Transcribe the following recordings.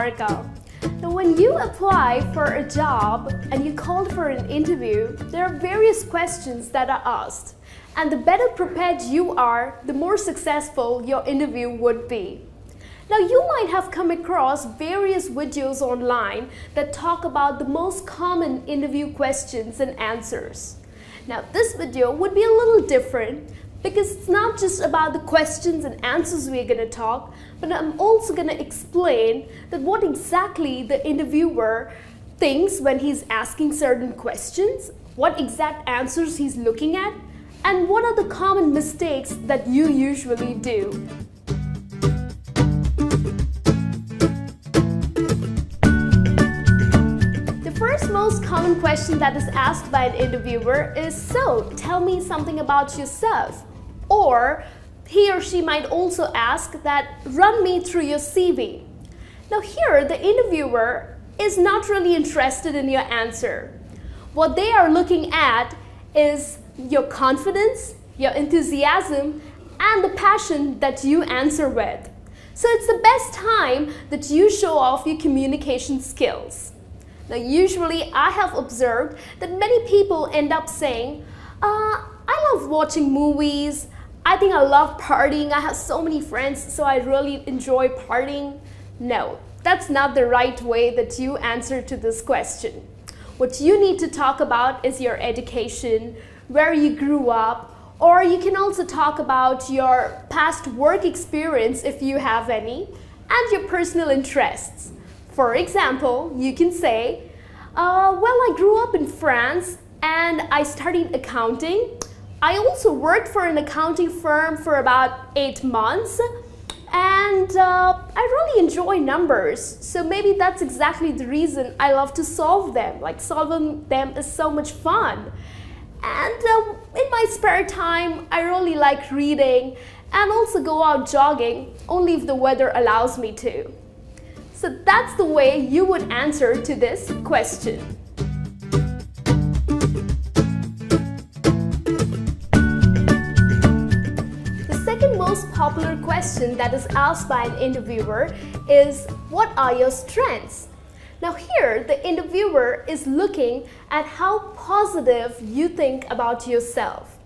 Niharika. Now, when you apply for a job and you call for an interview, there are various questions that are asked. And the better prepared you are, the more successful your interview would be. Now, you might have come across various videos online that talk about the most common interview questions and answers. Now, this video would be a little different because it's not just about the questions and answers we're going to talk, but I'm also going to explain that what exactly the interviewer thinks when he's asking certain questions, what exact answers he's looking at, and what are the common mistakes that you usually do. The first most common question that is asked by an interviewer is, so tell me something about yourself. Or he or she might also ask that, run me through your CV. Now here, the interviewer is not really interested in your answer. What they are looking at is your confidence, your enthusiasm, and the passion that you answer with. So it's the best time that you show off your communication skills. Now usually I have observed that many people end up saying, I love watching movies, I think I love partying, I have so many friends, so I really enjoy partying. No, that's not the right way that you answer to this question. What you need to talk about is your education, where you grew up, or you can also talk about your past work experience if you have any, and your personal interests. For example, you can say, well, I grew up in France and I studied accounting. I also worked for an accounting firm for about 8 months, and I really enjoy numbers. So maybe that's exactly the reason I love to solve them. Like, solving them is so much fun. And in my spare time, I really like reading and also go out jogging, only if the weather allows me to. So that's the way you would answer to this question. Most popular question that is asked by an interviewer is, what are your strengths? Now here, the interviewer is looking at how positive you think about yourself.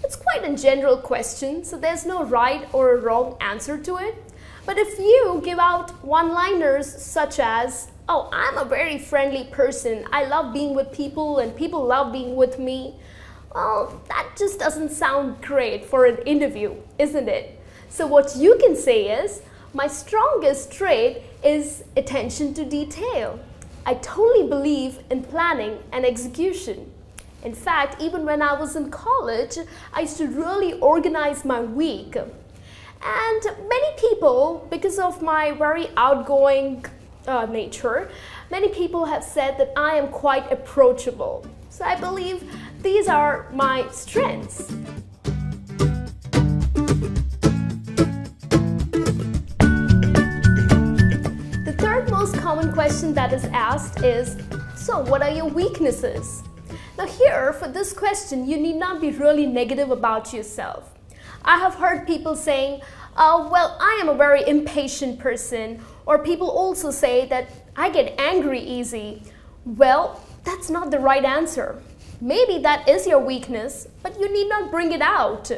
It's quite a general question, so there's no right or wrong answer to it. But if you give out one-liners such as, oh, I'm a very friendly person, I love being with people and people love being with me, well, that just doesn't sound great for an interview, isn't it? So what you can say is, my strongest trait is attention to detail. I totally believe in planning and execution. In fact, even when I was in college, I used to really organize my week. And many people, because of my very outgoing nature, many people have said that I am quite approachable. So I believe these are my strengths. The third most common question that is asked is, so what are your weaknesses? Now here, for this question, you need not be really negative about yourself. I have heard people saying, well, I am a very impatient person, or people also say that I get angry easy. Well, that's not the right answer. Maybe that is your weakness, but you need not bring it out.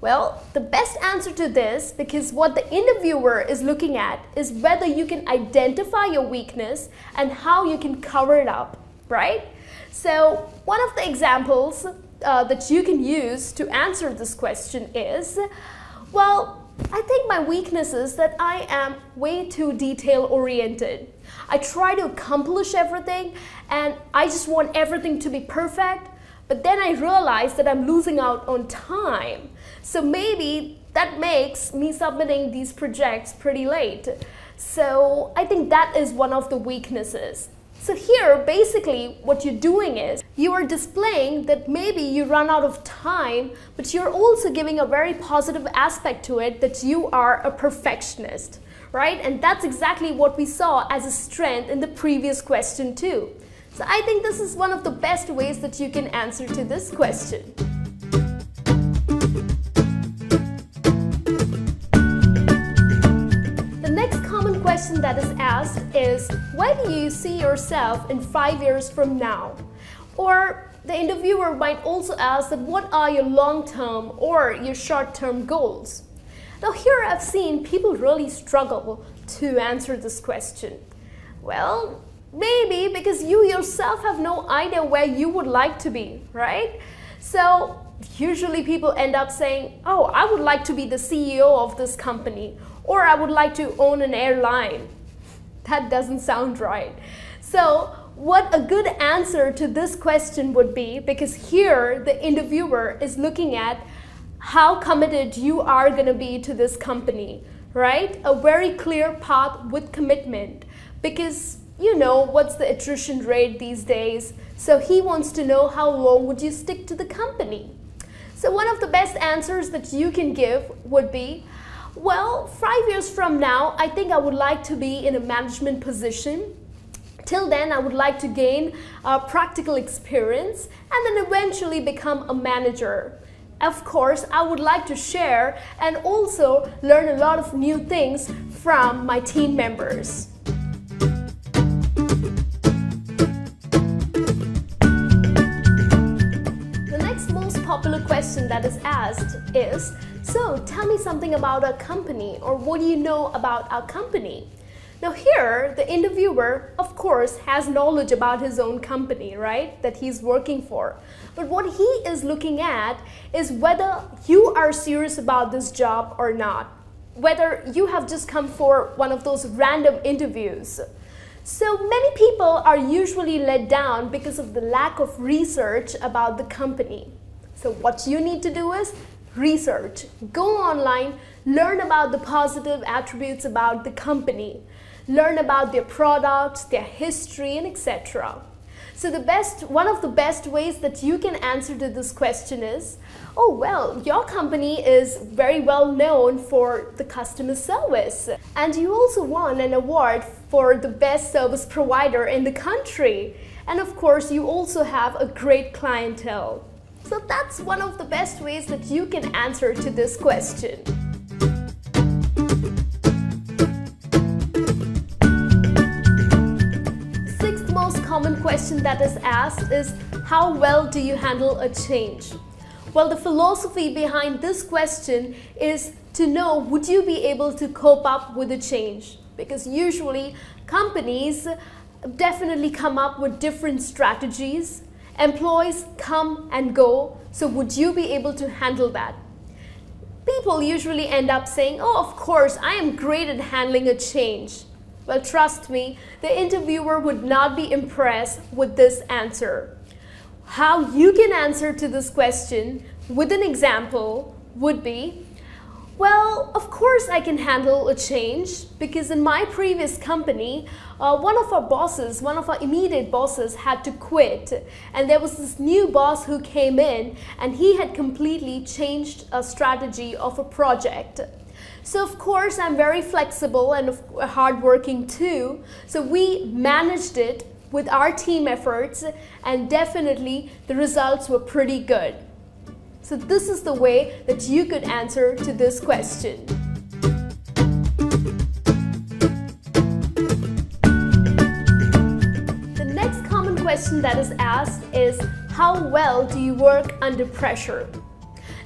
Well, the best answer to this, because what the interviewer is looking at is whether you can identify your weakness and how you can cover it up, right? So one of the examples that you can use to answer this question is, well, I think my weakness is that I am way too detail-oriented. I try to accomplish everything and I just want everything to be perfect, but then I realize that I'm losing out on time. So maybe that makes me submitting these projects pretty late. So I think that is one of the weaknesses. So here, basically, what you're doing is you are displaying that maybe you run out of time, but you're also giving a very positive aspect to it, that you are a perfectionist, right? And that's exactly what we saw as a strength in the previous question too. So I think this is one of the best ways that you can answer to this question. The next common question that is asked asked is, where do you see yourself in 5 years from now? Or the interviewer might also ask that what are your long-term or your short-term goals? Now here I've seen people really struggle to answer this question. Well, maybe because you yourself have no idea where you would like to be, right? So usually people end up saying, oh, I would like to be the CEO of this company, or I would like to own an airline. That doesn't sound right. So what a good answer to this question would be, because here the interviewer is looking at how committed you are going to be to this company, right? A very clear path with commitment, because you know what's the attrition rate these days. So he wants to know how long would you stick to the company. So one of the best answers that you can give would be, well, 5 years from now, I think I would like to be in a management position. Till then, I would like to gain practical experience and then eventually become a manager. Of course, I would like to share and also learn a lot of new things from my team members. Popular question that is asked is, so tell me something about our company, or what do you know about our company? Now here, the interviewer, of course, has knowledge about his own company, right, that he's working for. But what he is looking at is whether you are serious about this job or not, whether you have just come for one of those random interviews. So many people are usually let down because of the lack of research about the company. So what you need to do is research. Go online, learn about the positive attributes about the company. Learn about their products, their history, and etc. So one of the best ways that you can answer to this question is, oh well, your company is very well known for the customer service. And you also won an award for the best service provider in the country. And of course, you also have a great clientele. So that's one of the best ways that you can answer to this question. Sixth most common question that is asked is, how well do you handle a change? Well, the philosophy behind this question is to know, would you be able to cope up with a change? Because usually companies definitely come up with different strategies. Employees come and go, so would you be able to handle that? People usually end up saying, oh, of course, I am great at handling a change. Well, trust me, the interviewer would not be impressed with this answer. How you can answer to this question with an example would be, well, of course I can handle a change, because in my previous company, one of our immediate bosses had to quit, and there was this new boss who came in, and he had completely changed a strategy of a project. So of course I'm very flexible and hardworking too, so we managed it with our team efforts, and definitely the results were pretty good. So this is the way that you could answer to this question. The next common question that is asked is, how well do you work under pressure?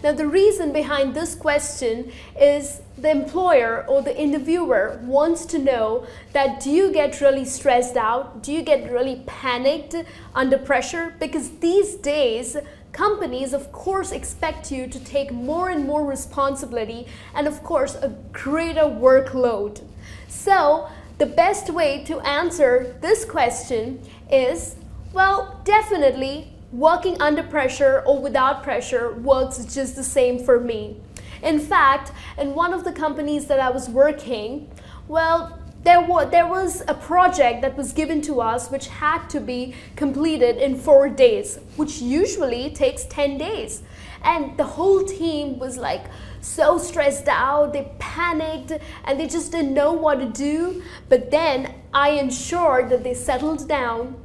Now the reason behind this question is the employer or the interviewer wants to know that, do you get really stressed out? Do you get really panicked under pressure? Because these days, companies of course expect you to take more and more responsibility and of course a greater workload. So the best way to answer this question is, well, definitely working under pressure or without pressure works just the same for me. In fact, in one of the companies that I was working, well, there was a project that was given to us which had to be completed in 4 days, which usually takes 10 days. And the whole team was like so stressed out, they panicked, and they just didn't know what to do. But then I ensured that they settled down.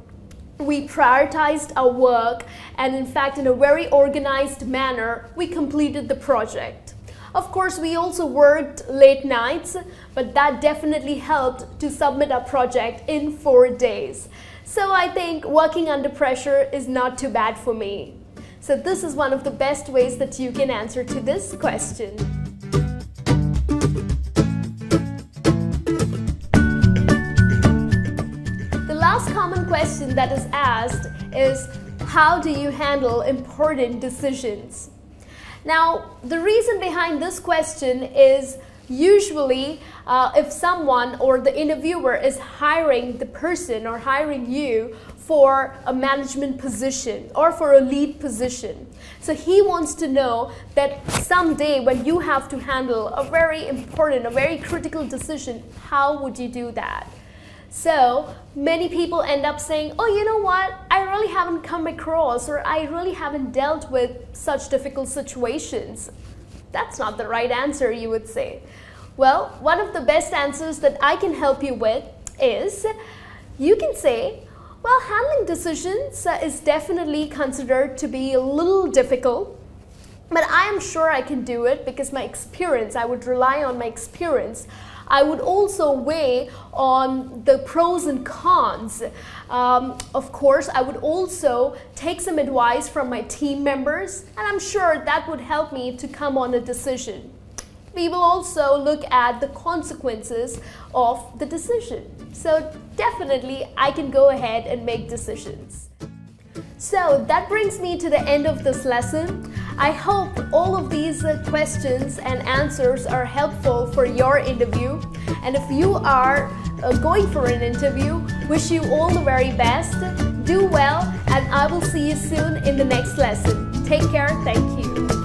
We prioritized our work, and in fact, in a very organized manner, we completed the project. Of course, we also worked late nights, but that definitely helped to submit our project in 4 days. So I think working under pressure is not too bad for me. So this is one of the best ways that you can answer to this question. The last common question that is asked is, how do you handle important decisions? Now, the reason behind this question is usually if someone or the interviewer is hiring the person or hiring you for a management position or for a lead position. So he wants to know that someday when you have to handle a very important, a very critical decision, how would you do that? So many people end up saying, oh, you know what, I really haven't come across or I really haven't dealt with such difficult situations. That's not the right answer, you would say. Well, one of the best answers that I can help you with is, you can say, well, handling decisions is definitely considered to be a little difficult, but I am sure I can do it because my experience, I would rely on my experience. I would also weigh on the pros and cons. Of course, I would also take some advice from my team members, and I'm sure that would help me to come on a decision. We will also look at the consequences of the decision. So definitely, I can go ahead and make decisions. So that brings me to the end of this lesson. I hope all of these questions and answers are helpful for your interview. And if you are going for an interview, wish you all the very best. Do well, and I will see you soon in the next lesson. Take care. Thank you.